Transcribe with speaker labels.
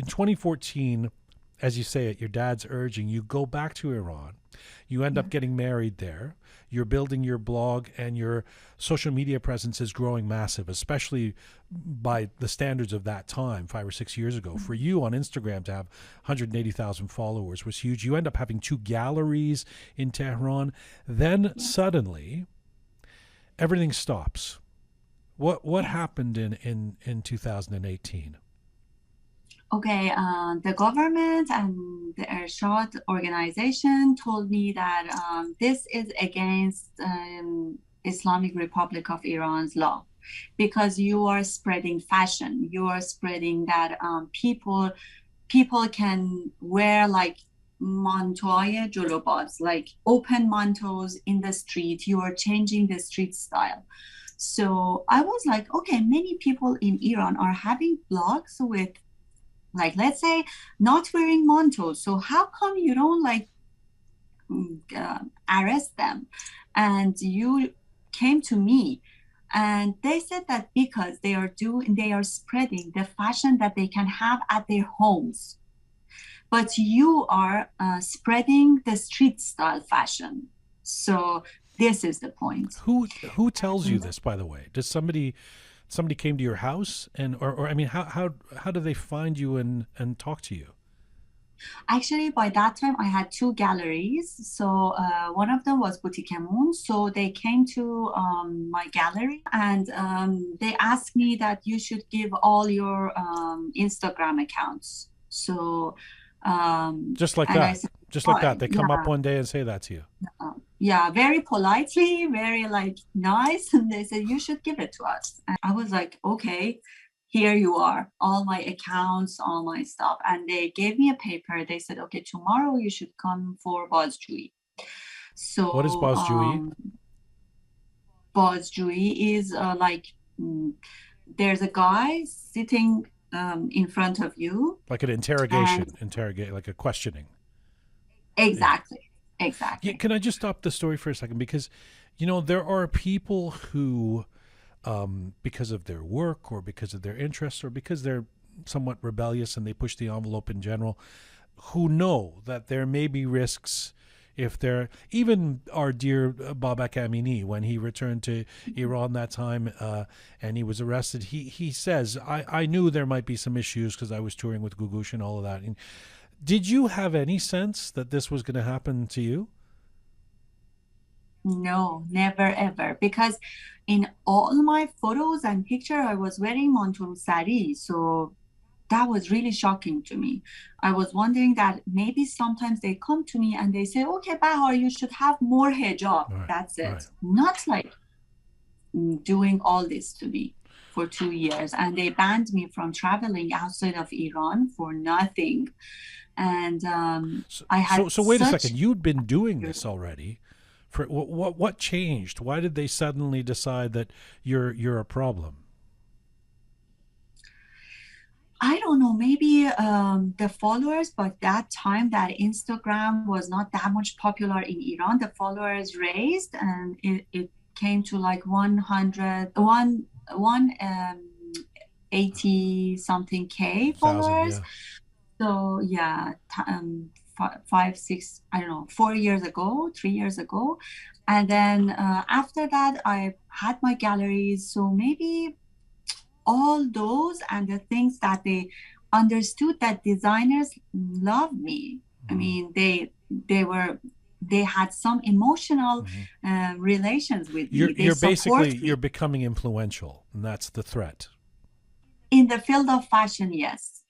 Speaker 1: in 2014, as you say, at your dad's urging, you go back to Iran. You end up getting married there. You're building your blog, and your social media presence is growing massive, especially by the standards of that time, 5 or 6 years ago. For you on Instagram to have 180,000 followers was huge. You end up having 2 galleries in Tehran. Then suddenly, everything stops. What happened in 2018?
Speaker 2: Okay, the government and the Ershad organization told me that this is against Islamic Republic of Iran's law, because you are spreading fashion. You are spreading that people can wear like mantoy jolobaz, like open mantos in the street. You are changing the street style. So I was like, okay, many people in Iran are having blogs with, like, let's say, not wearing mantos. So how come you don't like arrest them? And you came to me, and they said that because they are spreading the fashion that they can have at their homes, but you are spreading the street style fashion. So this is the point.
Speaker 1: Who tells you this, by the way? Does somebody came to your house, and or I mean, how do they find you and talk to you?
Speaker 2: Actually, by that time, I had 2 galleries. So one of them was Boutique Moon. So they came to my gallery, and they asked me that you should give all your Instagram accounts. So
Speaker 1: just like that, said, just like that, they come up one day and say that to you.
Speaker 2: Yeah, very politely, very like nice, and they said you should give it to us. And I was like, okay, here you are, all my accounts, all my stuff. And they gave me a paper. They said, okay, tomorrow you should come for Bazjui. So
Speaker 1: what is Bazjui?
Speaker 2: Bazjui is there's a guy sitting in front of you,
Speaker 1: like an interrogation, like a questioning.
Speaker 2: Exactly. Yeah. Exactly.
Speaker 1: Yeah, can I just stop the story for a second? Because, there are people who, because of their work or because of their interests or because they're somewhat rebellious and they push the envelope in general, who know that there may be risks if they're, even our dear Babak Amini, when he returned to Iran that time and he was arrested, he says, I knew there might be some issues because I was touring with Gugush and all of that. And did you have any sense that this was going to happen to you?
Speaker 2: No, never ever. Because in all my photos and picture, I was wearing montur sari. So that was really shocking to me. I was wondering that maybe sometimes they come to me and they say, okay, Bahar, you should have more hijab. Right, that's it. Right. Not like doing all this to me for 2 years. And they banned me from traveling outside of Iran for nothing. And I had
Speaker 1: so wait a second. You'd been doing this already. For what changed? Why did they suddenly decide that you're a problem?
Speaker 2: I don't know. Maybe the followers, but that time that Instagram was not that much popular in Iran, the followers raised, and it came to like 180 something K followers. Yeah. So yeah, 5, 6, I don't know, 4 years ago, 3 years ago. And then after that, I had my galleries. So maybe all those and the things that they understood that designers love me. I mean, they had some emotional relations with me.
Speaker 1: You're becoming influential, and that's the threat.
Speaker 2: In the field of fashion, yes.